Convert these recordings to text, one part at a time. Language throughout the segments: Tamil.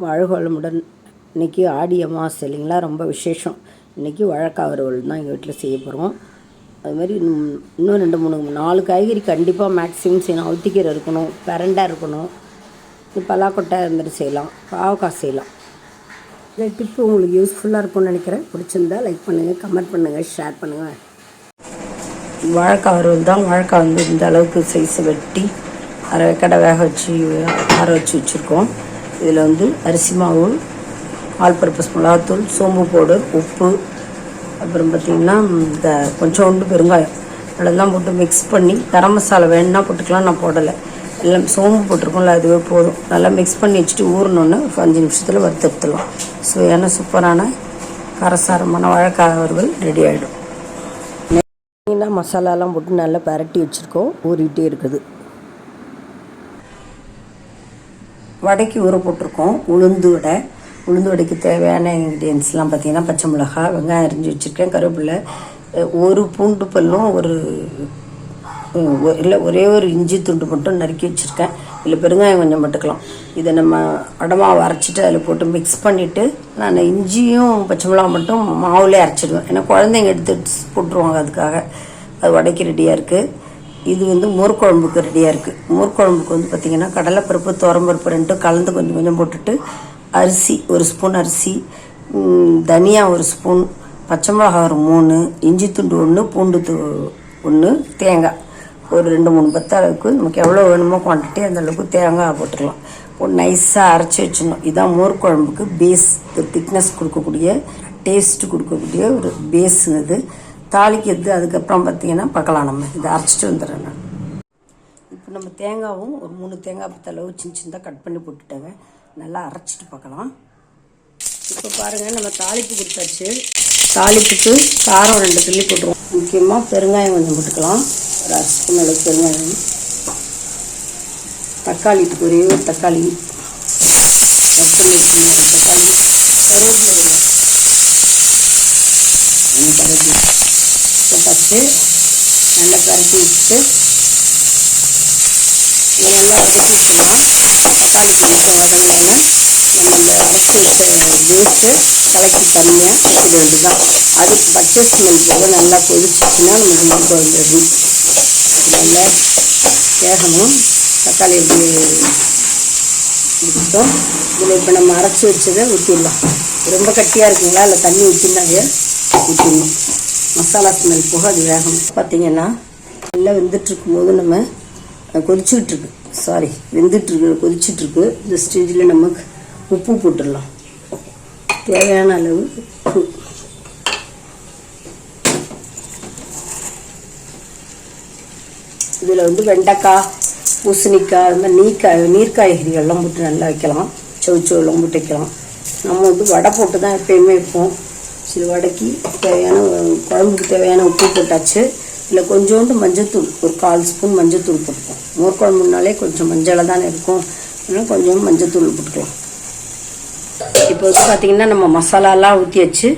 வாழ்க வளமுடன். இன்றைக்கி ஆடி அமாவாசை இல்லைங்களா, ரொம்ப விசேஷம். இன்றைக்கி வாழைக்காய் வறுவல் தான் எங்கள் வீட்டில் செய்ய போகிறோம். அதுமாதிரி இன்னும் 2-3-4 காய்கறி கண்டிப்பாக மேக்ஸிமம் செய்யணும். அவுத்திக்கீரை இருக்கணும், பிரண்டை இருக்கணும், பலாக்கொட்டை அது மாதிரி செய்யலாம், பாவக்காய் செய்யலாம். இந்த டிப்பு உங்களுக்கு யூஸ்ஃபுல்லாக இருக்கும்னு நினைக்கிறேன். பிடிச்சிருந்தா லைக் பண்ணுங்கள், கமெண்ட் பண்ணுங்கள், ஷேர் பண்ணுங்கள். வாழைக்காய் வறுவல் தான். வாழைக்காய் இந்த அளவுக்கு சைஸை வெட்டி அரை கடை வேக வச்சு ஆற வச்சுருக்கோம். இதில் அரிசி மாவு, ஆல் பர்பஸ் மிளகாத்தூள், சோம்பு பவுடர், உப்பு, அப்புறம் பார்த்திங்கன்னா இந்த கொஞ்சோண்டு பெருங்காயம் அதெல்லாம் போட்டு மிக்ஸ் பண்ணி, கரம் மசாலா வேணுன்னா போட்டுக்கலாம், நான் போடலை. எல்லாம் சோம்பு போட்டிருக்கோம்ல, அதுவே போதும். நல்லா மிக்ஸ் பண்ணி வச்சுட்டு ஊறினோன்னு 5 நிமிஷத்தில் வறுத்தெடுத்துடலாம். சுவையான சூப்பரான காரசாரமான வாழைக்காய் வறுவல் ரெடி ஆகிடும். மசாலாலாம் போட்டு நல்லா பரட்டி வச்சுருக்கோம், ஊறிட்டே இருக்குது. வடைக்கு ஊற போட்டிருக்கோம். உளுந்து வடைக்கு தேவையான இன்க்ரீடியன்ஸ்லாம் பார்த்திங்கன்னா பச்சை மிளகாய், வெங்காயம் அரிஞ்சு வச்சுருக்கேன், கருவேப்பிலை, ஒரு பூண்டு பல்லும், ஒரே ஒரு இஞ்சி துண்டு மட்டும் நறுக்கி வச்சுருக்கேன். இல்லை பெருங்காயம் கொஞ்சம் போட்டுக்கலாம். இதை நம்ம அடமாவை அரைச்சிட்டு அதில் போட்டு மிக்ஸ் பண்ணிவிட்டு, நான் இஞ்சியும் பச்சை மிளகா மட்டும் மாவுலேயே அரைச்சிடுவேன். ஏன்னா குழந்தைங்க எடுத்து போட்டுருவாங்க, அதுக்காக. அது வடைக்கு ரெடியாக இருக்குது. இது மோர் குழம்புக்கு ரெடியாக இருக்குது. மோர் குழம்புக்கு பார்த்திங்கன்னா கடலைப்பருப்பு, துவரம்பருப்பு ரெண்டும் கலந்து கொஞ்சம் கொஞ்சம் போட்டுட்டு, அரிசி 1 ஸ்பூன், அரிசி, தனியா 1 ஸ்பூன், பச்சை மிளகா ஒரு 3, இஞ்சி துண்டு 1, பூண்டு 1, தேங்காய் ஒரு 2-3 பத்து அளவுக்கு, நமக்கு எவ்வளோ வேணுமோ குவான்டிட்டி அந்த அளவுக்கு தேங்காய் போட்டுக்கலாம். ஒரு நைஸாக அரைச்சி வச்சிடணும். இதுதான் மோர் குழம்புக்கு பேஸ், ஒரு திக்னஸ் கொடுக்கக்கூடிய, டேஸ்ட்டு கொடுக்கக்கூடிய ஒரு பேஸுங்க. இது தாளிக்கிறது அதுக்கப்புறம் பார்த்திங்கன்னா பார்க்கலாம். நம்ம இதை அரைச்சிட்டு வந்துடுறேன் நான். இப்போ நம்ம தேங்காயும் ஒரு 3 தேங்காய் பத்தளவு சின்னதாக கட் பண்ணி போட்டுட்டேங்க. நல்லா அரைச்சிட்டு பார்க்கலாம். இப்போ பாருங்கள், நம்ம தாளிப்பு கொடுத்தாச்சு. தாளிப்புக்கு காரம் 2 துள்ளி போட்டுருவோம். முக்கியமாக பெருங்காயம் கொஞ்சம் போட்டுக்கலாம், ஒரு 1/2 ஸ்பூன் அளவுக்கு பெருங்காயம். தக்காளி, ஒரே ஒரு தக்காளி கட் பண்ணி வச்சுருந்தோம். கருவேப்பிலை போட்டாச்சு. நல்லா பரட்டி வச்சுட்டு நல்லா வதக்கி வச்சுக்கலாம். தக்காளி கொஞ்சம் வதங்கினோன்னா நம்ம அந்த அரைச்சி வச்ச பேஸை கலக்கி தனியாக வச்சிட வேண்டியதுதான். அது பச்சை ஸ்மெல் போக நல்லா கொதிச்சிச்சுன்னா நமக்கு மோர் குழம்பு ரெடி. நல்லா வேகணும். தக்காளி எப்படி இருக்கட்டும். இதில் இப்போ நம்ம அரைச்சி வச்சதை ஊற்றிடலாம். ரொம்ப கட்டியாக இருக்குங்களா, இல்லை தண்ணி ஊற்றினாலே ஊற்றிடணும். மசாலா ஸ்மெல் போக அது வேகணும். பார்த்திங்கன்னா நல்லா வெந்துட்டுருக்கும் போது நம்ம கொதிச்சுக்கிட்டுருக்கு, கொதிச்சுட்ருக்கு. இந்த ஸ்டேஜில் நமக்கு உப்பு போட்டுடலாம். தேவையான அளவு உப்பு. இதில் வெண்டைக்காய், பூசணிக்காய், அது மாதிரி நீர்க்காய்கறிகள்லாம் போட்டு நல்லா வைக்கலாம். சவுச்சோலாம் போட்டு வைக்கலாம். நம்ம வடை போட்டு தான் எப்பயுமே வைப்போம். சில வடைக்கு தேவையான குழம்புக்கு தேவையான உப்பு போட்டாச்சு. இல்லை கொஞ்சோண்டு மஞ்சத்தூள், ஒரு 1/4 ஸ்பூன் மஞ்சத்தூள் போட்டுப்போம். மோர் குழம்புனாலே கொஞ்சம் மஞ்சளாக தானே இருக்கும், அதனால் கொஞ்சம் மஞ்சத்தூள் போட்டுக்கலாம். இப்போ பார்த்திங்கன்னா நம்ம மசாலாலாம் ஊற்றியாச்சு.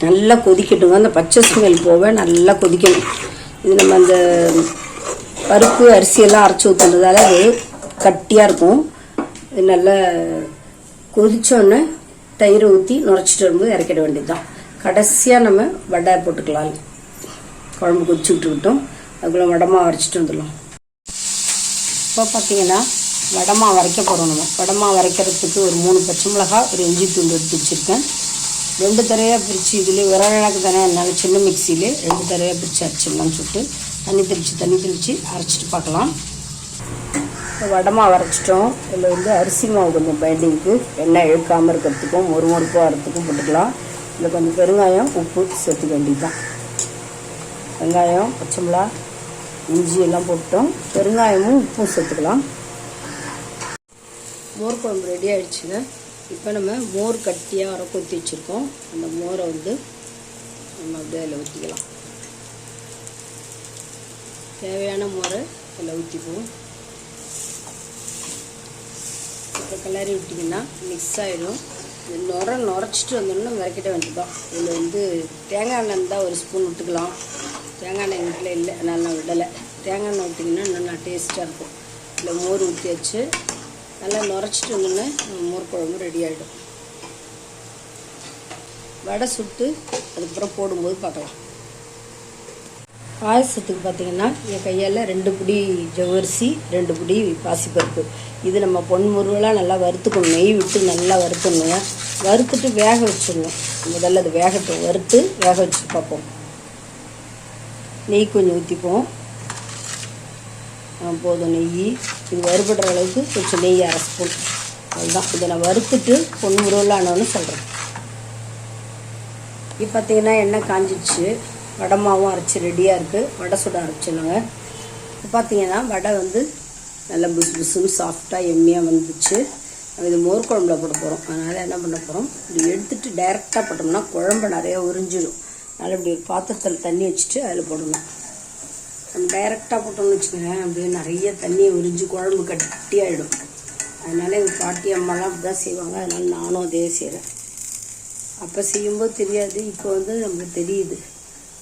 நல்லா கொதிக்கட்டுங்க. அந்த பச்சை ஸ்மெல் போக நல்லா கொதிக்கணும். இது நம்ம அந்த பருப்பு அரிசியெல்லாம் அரைச்சி ஊற்றுறதால அது கட்டியாக இருக்கும். இது நல்லா கொதித்தோடனே தயிரை ஊற்றி நுரைச்சிட்டு வரும்போது இறக்கிட வேண்டியது தான். கடைசியாக நம்ம வடை போட்டுக்கலாம். குழம்பு கொதிச்சுக்கிட்டு இருக்கட்டும். அதுக்குள்ளே வடமாக அரைச்சிட்டு வந்துடலாம். இப்போ பார்த்திங்கன்னா வடமாக வரைக்க போகிறோம். நம்ம வடமாக வரைக்கிறதுக்கு ஒரு 3 பச்சை மிளகாய், ஒரு இஞ்சி துண்டு எடுத்து வச்சுருக்கேன். 2 தடவையாக பிரித்து, இதில் விரவிழாக்கு தானே, அதனால சின்ன மிக்சியிலே 2 தடவையாக பிரித்து அரைச்சிடலாம்னு சொல்லிட்டு தண்ணி தெளித்து அரைச்சிட்டு பார்க்கலாம். இப்போ வடமாக வரைச்சிட்டோம். இதில் அரிசி மாவு கொஞ்சம் பைண்டிங்க்கு, எண்ணெய் இழுக்காமல் இருக்கிறதுக்கும் மொறுப்பாக வரத்துக்கும் போட்டுக்கலாம். இதில் கொஞ்சம் பெருங்காயம், உப்பு சேர்த்துக்க வேண்டியது தான். வெங்காயம், பச்சை மிளகா, இஞ்சி எல்லாம் போட்டோம். பெருங்காயமும் உப்பும் சேர்த்துக்கலாம். மோர் குழம்பு ரெடி ஆகிடுச்சுங்க. இப்போ நம்ம மோர் கட்டியாக அரை கொத்தி வச்சுருக்கோம். அந்த மோரை நம்ம அப்படியே அதில் ஊற்றிக்கலாம். தேவையான மோரை அதில் ஊற்றிக்குவோம். இப்போ கிளறி விட்டிங்கன்னா மிக்ஸ் ஆகிடும். நுரைச்சிட்டு வந்தோன்னா விறக்கிட்ட வேண்டியதான். இதில் தேங்காய் எண்ணெய் இருந்தால் 1 ஸ்பூன் விட்டுக்கலாம். தேங்காய் எண்ணெய் வீட்டில் இல்லை, அதனால் நான் விடலை. தேங்காய் எண்ணெய் விட்டிங்கன்னா நல்லா டேஸ்ட்டாக இருக்கும். இதில் மோர் ஊற்றியாச்சு. நல்லா நுரைச்சிட்டு இருந்தோன்னே மோர் குழம்பு ரெடி ஆகிடும். வடை சுட்டு அதுக்கப்புறம் போடும்போது பார்க்கலாம். பாயசத்துக்கு பார்த்திங்கன்னா என் கையால் 2 பிடி ஜவ்வரிசி, 2 பிடி பாசிப்பருப்பு. இது நம்ம பொன்முருவலாக நல்லா வறுத்துக்கணும். நெய் விட்டு நல்லா வறுத்துடணுங்க. வறுத்துட்டு வேக வச்சிடணும். முதல்ல அது வேகட்டும். வறுத்து வேக வச்சு பார்ப்போம். நெய் கொஞ்சம் ஊற்றிப்போம். போதும் நெய். இது வறுபடுற அளவுக்கு கொஞ்சம் நெய் 1/2 ஸ்பூன். அதுதான். இதை நான் வறுத்துட்டு பொன்முருவலானோன்னு சொல்கிறேன். இப்போ பார்த்திங்கன்னா எண்ணெய் காஞ்சிடுச்சு. வடை மாவும் அரைச்சி ரெடியாக இருக்குது. வடை சுட அரைச்சிடுங்க. இப்போ பார்த்திங்கன்னா வடை நல்லா புசு புசுன்னு சாஃப்டாக எம்மியாக வந்துச்சு. இது மோர் குழம்புல போட போகிறோம். அதனால் என்ன பண்ண போகிறோம், இப்படி எடுத்துகிட்டு டைரெக்டாக போட்டோம்னா குழம்பு நிறையா உறிஞ்சிடும். அதனால் இப்படி ஒரு பாத்திரத்தில் தண்ணி வச்சுட்டு அதில் போடணும். நம்ம டைரெக்டாக போட்டோம்னு வச்சுக்கோங்க, அப்படியே நிறைய தண்ணியை உறிஞ்சி குழம்பு கட்டியாகிடும். அதனால் எங்கள் பாட்டி அம்மாலாம் அப்படி தான் செய்வாங்க. அதனால் நானும் அதே செய்கிறேன். அப்போ செய்யும்போது தெரியாது, இப்போ நமக்கு தெரியுது.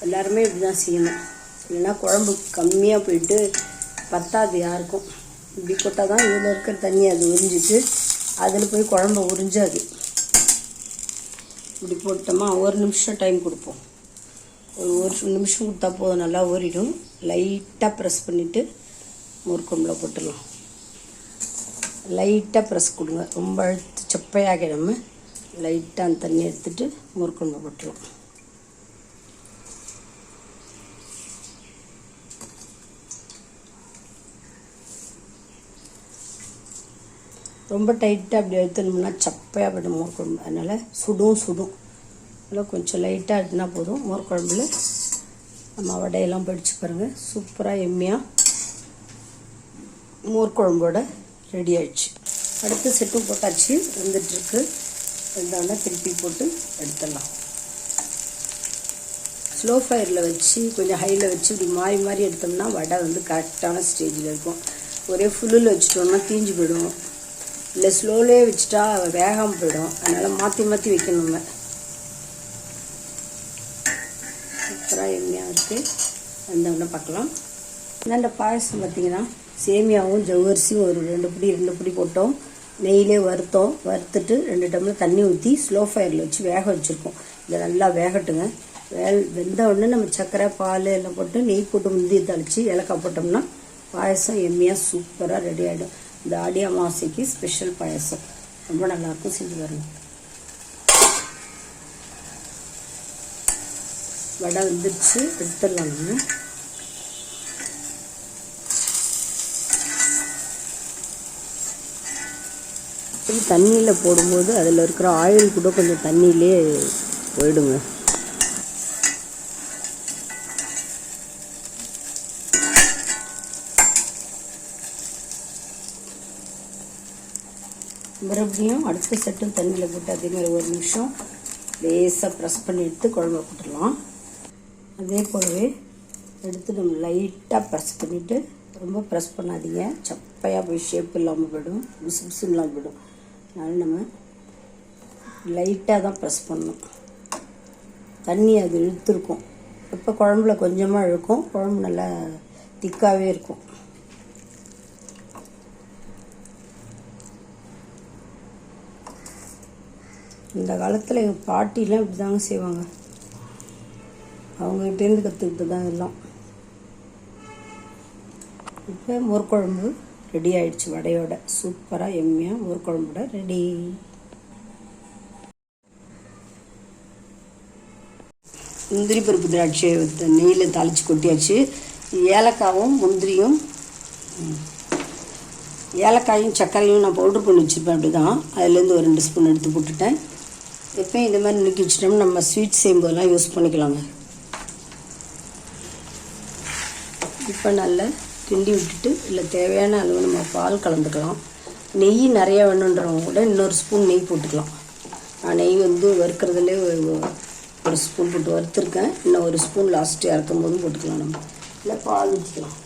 எல்லாருமே இப்படி தான் செய்யணும். இல்லைன்னா குழம்பு கம்மியாக போயிட்டு பத்தாது யாருக்கும். இப்படி போட்டால் தான் இதில் இருக்கிற தண்ணி அது உறிஞ்சிட்டு அதில் போய் குழம்பு உறிஞ்சாது. இப்படி போட்டோமா 1 நிமிஷம் டைம் கொடுப்போம். ஒரு நிமிஷம் கொடுத்தா போதும், நல்லா ஊறிடும். லைட்டாக ப்ரெஸ் பண்ணிவிட்டு மோர் குழம்புல போட்டுடலாம். லைட்டாக ப்ரெஸ் கொடுங்க. ரொம்ப அழுத்து செப்பையாகிடாம லைட்டாக அந்த தண்ணி எடுத்துகிட்டு மோர் குழம்பு போட்டுடலாம். ரொம்ப டைட்டாக அப்படி எடுத்துனோம்னா சப்பையாக போய்டும் மோர் குழம்பு. அதனால் சுடும். அதனால் கொஞ்சம் லைட்டாக எடுத்துனா போதும். மோர் குழம்புல நம்ம வடையெல்லாம் படித்து பாருங்கள். சூப்பராக எம்மியாக மோர் குழம்போட ரெடி ஆயிடுச்சு. அடுத்து செட்டும் போட்டாச்சு, வந்துட்டுருக்கு. வெந்தோடனே திருப்பி போட்டு எடுத்துடலாம். ஸ்லோ ஃபயரில் வச்சு கொஞ்சம் ஹையில் வச்சு இப்படி மாறி எடுத்தோம்னா வடை கரெக்டான ஸ்டேஜில் இருக்கும். ஒரே ஃபுல்லில் வச்சுட்டோம்னா தீஞ்சு போயிடும். இல்லை ஸ்லோலே வச்சுட்டா வேகாமல் போயிடும். அதனால் மாற்றி வைக்கணும். நம்ம சூப்பராக எம்மியாக இருக்குது. வந்தோடனே பார்க்கலாம். இந்த பாயசம் பார்த்திங்கன்னா சேமியாவும் ஜவ்வரிசியும் ஒரு 2 பிடி போட்டோம். நெய்யிலே வறுத்துட்டு 2 டம்ளர் தண்ணி ஊற்றி ஸ்லோ ஃபயரில் வச்சு வேக வச்சுருக்கோம். இதை நல்லா வேகட்டுங்க. வெந்த உடனே நம்ம சர்க்கரை பால் எல்லாம் போட்டு நெய் போட்டு முந்தியை தளித்து ஏலக்காய் போட்டோம்னா பாயசம் எம்மியாக சூப்பராக ரெடி ஆகிடும். இந்த ஆடி அமாவாசைக்கு ஸ்பெஷல் பாயசம் ரொம்ப நல்லாயிருக்கும். செஞ்சு பாருங்க. வடை வந்துடுச்சு, எடுத்துடலாம். நம்ம தண்ணியில் போடும்போது அதில் இருக்கிற ஆயில் கூட கொஞ்சம் தண்ணியிலே போயிடுங்க. மறுபடியும் அடுத்த செட்டும் தண்ணியில் போட்டு அதே மாதிரி 1 நிமிஷம் லேசாக ப்ரெஸ் பண்ணி எடுத்து குழம்பு போட்டுடலாம். அதே போலவே எடுத்து நம்ம லைட்டாக ப்ரெஸ் பண்ணிவிட்டு, ரொம்ப ப்ரெஸ் பண்ணாதீங்க, சப்பையாக போய் ஷேப் இல்லாமல் போய்டும், பிசு இல்லாமல் போய்டும். அதனால் நம்ம லைட்டாக தான் ப்ரெஸ் பண்ணணும். தண்ணி அது இழுத்துருக்கும். இப்போ குழம்புல கொஞ்சமாக இழுக்கும். குழம்பு நல்லா திக்காகவே இருக்கும். இந்த காலத்தில் எங்கள் பாட்டிலாம் இப்படி தாங்க செய்வாங்க. அவங்ககிட்டேருந்து கற்றுக்கிட்டு தான் எல்லாம். இப்போ மோர் குழம்பு ரெடி ஆயிடுச்சு. வடையோட சூப்பராக எம்மியாக மோர் குழம்போட ரெடி. முந்திரி பருப்பு திராட்சை நெய்யில் தாளித்து கொட்டியாச்சு. ஏலக்காயும் முந்திரியும் ஏலக்காயும் சர்க்கரையும் நான் பவுட்ரு பண்ணி வச்சுருப்பேன். அப்படி தான் அதுலேருந்து ஒரு 2 ஸ்பூன் எடுத்து போட்டுட்டேன். எப்போயும் இந்த மாதிரி நுக்கி வச்சுட்டோம்னா நம்ம ஸ்வீட் செய்யும்போதெல்லாம் யூஸ் பண்ணிக்கலாங்க. இப்போ நல்லா கிண்டி விட்டுட்டு இல்லை தேவையான அளவு நம்ம பால் கலந்துக்கலாம். நெய் நிறையா வேணுன்றவங்க கூட இன்னொரு ஸ்பூன் நெய் போட்டுக்கலாம். நான் நெய் வறுக்கிறதுலே 1 ஸ்பூன் போட்டு வறுத்துருக்கேன். இன்னும் 1 ஸ்பூன் லாஸ்ட்டு இறக்கும் போதும் போட்டுக்கலாம். நம்ம இல்லை பால் ஊற்றிக்கலாம்.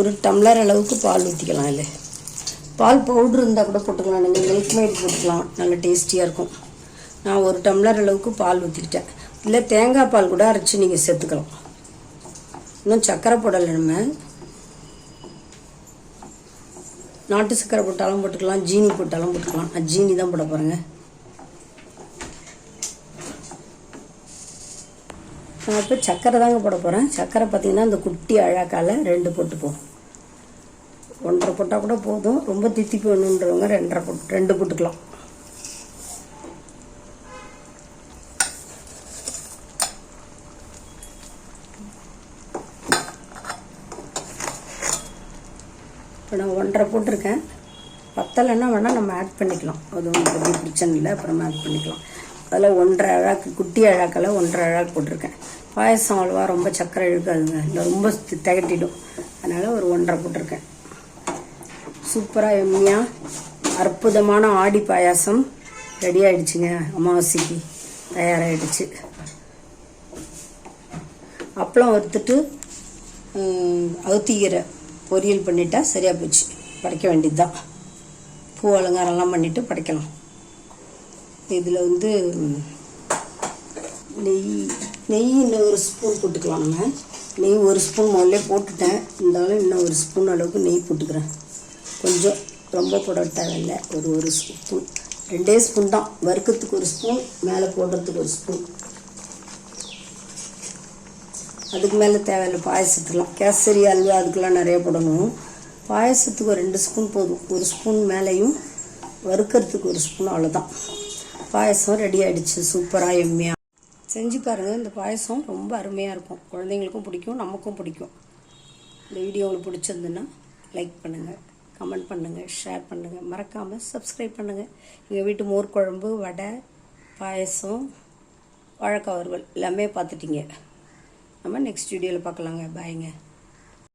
1 டம்ளர் அளவுக்கு பால் ஊற்றிக்கலாம். இல்லை பால் பவுட்ரு இருந்தால் கூட போட்டுக்கலாம். நீங்கள் மில்க் மேட் போட்டுக்கலாம், நல்லா டேஸ்டியாக இருக்கும். நான் 1 டம்ளர் அளவுக்கு பால் ஊற்றிக்கிட்டேன். இல்லை தேங்காய் பால் கூட அரைச்சி நீங்கள் சேர்த்துக்கலாம். இன்னும் சர்க்கரை போடலை. நம்ம நாட்டு சக்கரை போட்டாலும் போட்டுக்கலாம், ஜீனி போட்டாலும் போட்டுக்கலாம். நான் ஜீனி தான் போட போகிறேங்க. நான் இப்போ சக்கரை தாங்க போட போகிறேன். சக்கரை பார்த்திங்கன்னா இந்த குட்டி அழகால் 2 போட்டுப்போம். 1.5 போட்டால் கூட போதும். ரொம்ப தித்திப்பு வேணுன்றவங்க 2 போட்டுக்கலாம். இப்போ நான் 1.5 போட்டிருக்கேன். பத்தலைன்னா வேணால் நம்ம ஆட் பண்ணிக்கலாம். அது ஒன்றும் பெரிய பிரச்சனை இல்லை. அப்புறமா ஆட் பண்ணிக்கலாம். அதில் 1.5 அழாக்கு, குட்டி அழாக்கில் 1.5 அழாக்கு போட்டிருக்கேன். பாயசம் அவ்வளோவா ரொம்ப சக்கரை இழுக்காதுங்க, இல்லை ரொம்ப திகட்டிடும். அதனால் ஒரு 1.5 போட்டிருக்கேன். சூப்பராக எம்மியாக அற்புதமான ஆடி பாயாசம் ரெடி ஆகிடுச்சுங்க. அமாவாசைக்கு தயாராகிடுச்சு. அப்பளம் வறுத்துட்டு அவுத்திக்கீரை பொரியல் பண்ணிட்டா சரியாக போச்சு. படைக்க வேண்டியது தான். பூ அலங்காரம்லாம் பண்ணிவிட்டு படைக்கலாம். இதில் வந்து நெய் இன்னும் 1 ஸ்பூன் போட்டுக்கலாம். நம்ம நெய் 1 ஸ்பூன் முதல்ல போட்டுட்டேன். இருந்தாலும் இன்னும் 1 ஸ்பூன் அளவுக்கு நெய் போட்டுக்கிறேன். கொஞ்சம் ரொம்ப போட தேவையில்லை. ஒரு ஸ்பூன், 2 ஸ்பூன் தான். வறுக்கிறதுக்கு 1 ஸ்பூன், மேலே போடுறதுக்கு 1 ஸ்பூன். அதுக்கு மேலே தேவையில்லை. பாயசத்துக்கெலாம் கேசரி அல்வா அதுக்கெலாம் நிறைய போடணும். பாயசத்துக்கு 2 ஸ்பூன் போதும். 1 ஸ்பூன் மேலேயும் வறுக்கிறதுக்கு 1 ஸ்பூன், அவ்வளோதான். பாயசம் ரெடி ஆகிடுச்சு. சூப்பராக எம்மியாக செஞ்சு பாருங்கள். இந்த பாயசம் ரொம்ப அருமையாக இருக்கும். குழந்தைங்களுக்கும் பிடிக்கும், நமக்கும் பிடிக்கும். இந்த வீடியோ உங்களுக்கு பிடிச்சிருந்துன்னா லைக் பண்ணுங்கள், கமெண்ட் பண்ணுங்கள், ஷேர் பண்ணுங்கள். மறக்காமல் சப்ஸ்கிரைப் பண்ணுங்கள். எங்கள் வீட்டு மோர் குழம்பு, வடை, பாயசம், வாழைக்காய் வறுவல் எல்லாமே பார்த்துட்டிங்க. நம்ம நெக்ஸ்ட் வீடியோவில் பார்க்கலாங்க. பாய்ங்க.